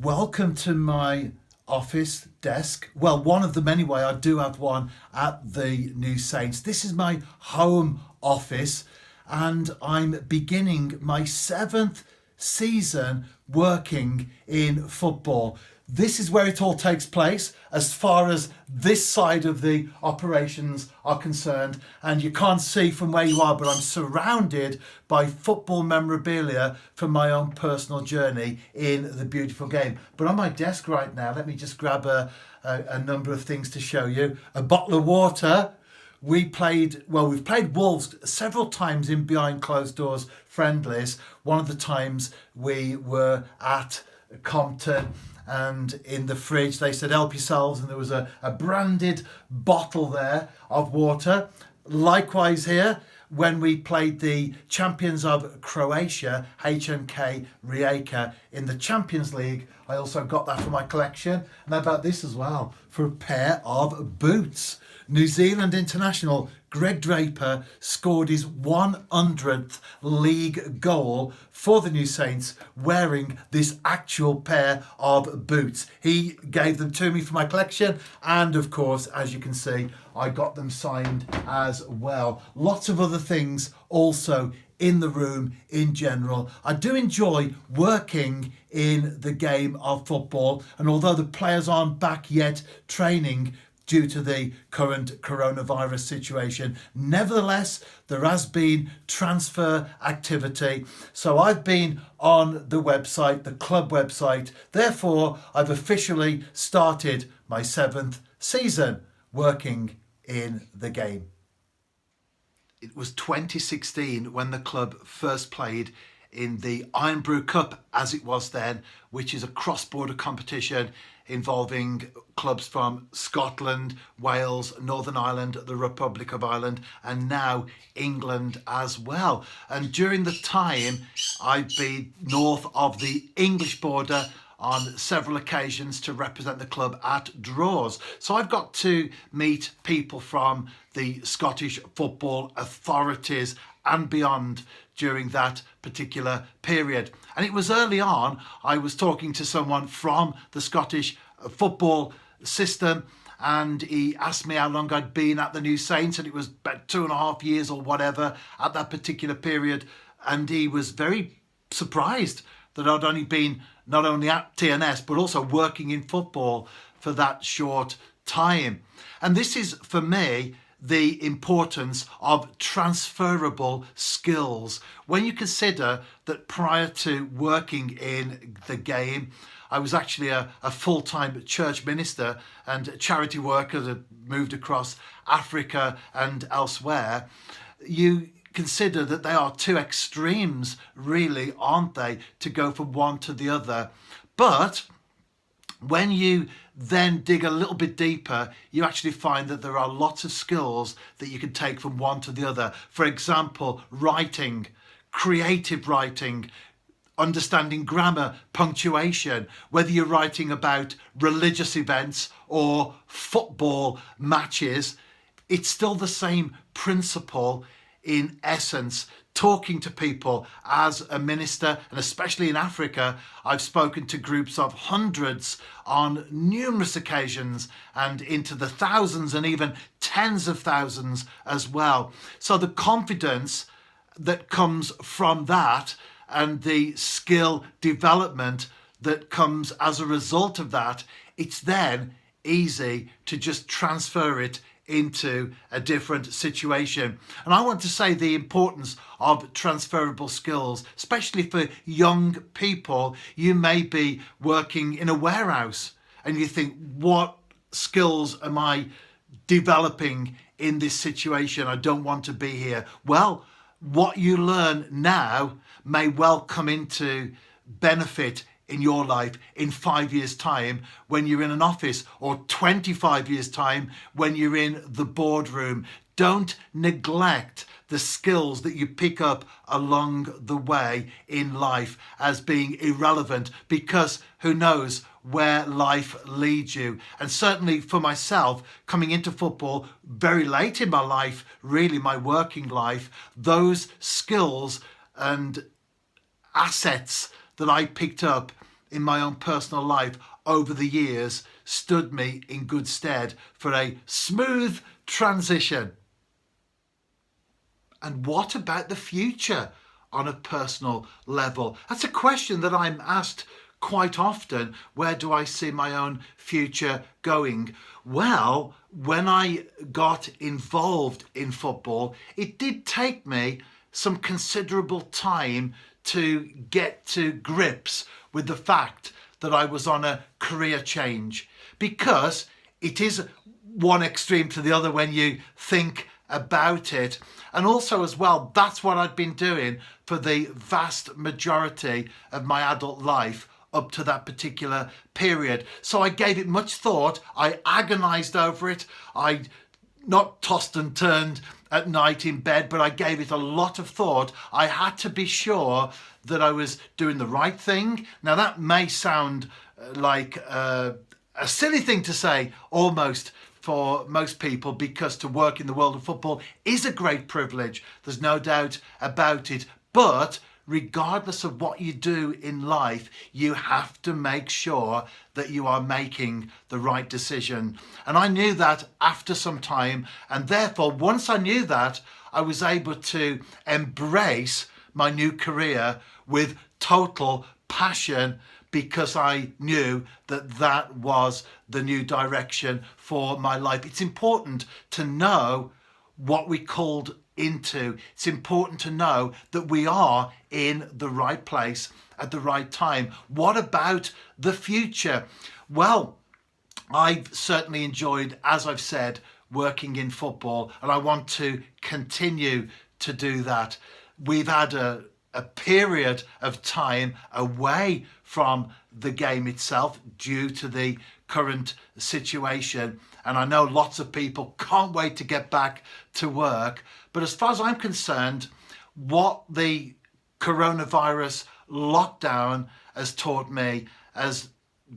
Welcome to my office desk. Well, one of them anyway. I do have one at the New Saints. This is my home office, and I'm beginning my seventh season working in football. This is where it all takes place as far as this side of the operations are concerned. And you can't see from where you are, but I'm surrounded by football memorabilia from my own personal journey in the beautiful game. But on my desk right now, let me just grab a number of things to show you. A bottle of water. We've played Wolves several times in behind closed doors friendlies. One of the times we were at Compton, and in the fridge they said help yourselves, and there was a branded bottle there of water. Likewise here, when we played the champions of Croatia, HMK Rijeka, in the Champions League, I also got that for my collection. And how about this as well, for a pair of boots. New Zealand international Greg Draper scored his 100th league goal for the New Saints wearing this actual pair of boots. He gave them to me for my collection, and of course, as you can see, I got them signed as well. Lots of other things also in the room in general. I do enjoy working in the game of football, and although the players aren't back yet training due to the current coronavirus situation, nevertheless, there has been transfer activity. So I've been on the website, the club website. Therefore, I've officially started my seventh season working in the game. It was 2016 when the club first played in the Iron Brew Cup, as it was then, which is a cross-border competition involving clubs from Scotland, Wales, Northern Ireland, the Republic of Ireland, and now England as well. And during the time, I've been north of the English border on several occasions to represent the club at draws. So I've got to meet people from the Scottish football authorities and beyond during that particular period. And it was early on, I was talking to someone from the Scottish football system, and he asked me how long I'd been at the New Saints, and it was about 2.5 years or whatever at that particular period. And he was very surprised that I'd only been not only at TNS, but also working in football for that short time. And this is, for me, the importance of transferable skills. When you consider that prior to working in the game, I was actually a full-time church minister and charity worker that moved across Africa and elsewhere, you consider that they are two extremes, really, aren't they, to go from one to the other. But when you then dig a little bit deeper, you actually find that there are lots of skills that you can take from one to the other. For example, writing, creative writing, understanding grammar, punctuation, whether you're writing about religious events or football matches, it's still the same principle in essence. Talking to people as a minister, and especially in Africa, I've spoken to groups of hundreds on numerous occasions and into the thousands and even tens of thousands as well. So the confidence that comes from that and the skill development that comes as a result of that, it's then easy to just transfer it into a different situation. And I want to say the importance of transferable skills, especially for young people. You may be working in a warehouse and you think, what skills am I developing in this situation? I don't want to be here. Well, what you learn now may well come into benefit in your life in 5 years' time when you're in an office, or 25 years' time when you're in the boardroom. Don't neglect the skills that you pick up along the way in life as being irrelevant, because who knows where life leads you. And certainly for myself, coming into football very late in my life, really my working life, those skills and assets that I picked up in my own personal life over the years stood me in good stead for a smooth transition. And what about the future on a personal level? That's a question that I'm asked quite often. Where do I see my own future going? Well, when I got involved in football, it did take me some considerable time to get to grips with the fact that I was on a career change, because it is one extreme to the other when you think about it. And also as well, that's what I'd been doing for the vast majority of my adult life up to that particular period. So I gave it much thought. I agonized over it. I not tossed and turned at night in bed, but I gave it a lot of thought. I had to be sure that I was doing the right thing. Now that may sound like a silly thing to say almost for most people, because to work in the world of football is a great privilege. There's no doubt about it. But regardless of what you do in life, you have to make sure that you are making the right decision. And I knew that after some time, and therefore once I knew that, I was able to embrace my new career with total passion, because I knew that that was the new direction for my life. It's important to know what we called into. It's important to know that we are in the right place at the right time. What about the future? Well, I've certainly enjoyed, as I've said, working in football, and I want to continue to do that. We've had a period of time away from the game itself due to the current situation, and I know lots of people can't wait to get back to work. But as far as I'm concerned, what the coronavirus lockdown has taught me has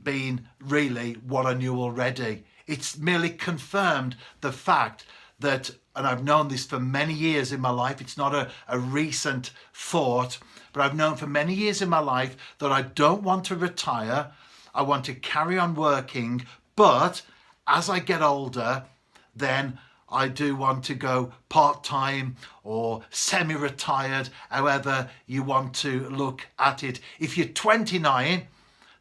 been really what I knew already. It's merely confirmed the fact that, and I've known this for many years in my life, it's not a recent thought, but I've known for many years in my life that I don't want to retire. I want to carry on working, but as I get older, then I do want to go part-time or semi-retired, however you want to look at it. If you're 29,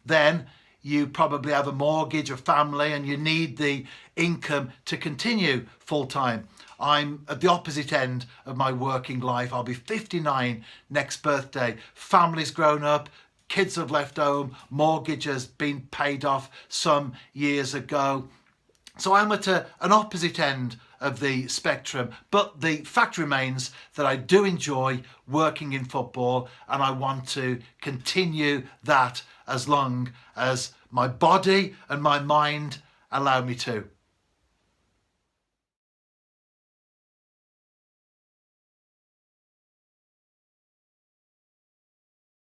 then you probably have a mortgage, a family, and you need the income to continue full-time. I'm at the opposite end of my working life. I'll be 59 next birthday. Family's grown up, kids have left home, mortgage has been paid off some years ago. So I'm at an opposite end of the spectrum, but the fact remains that I do enjoy working in football, and I want to continue that as long as my body and my mind allow me to.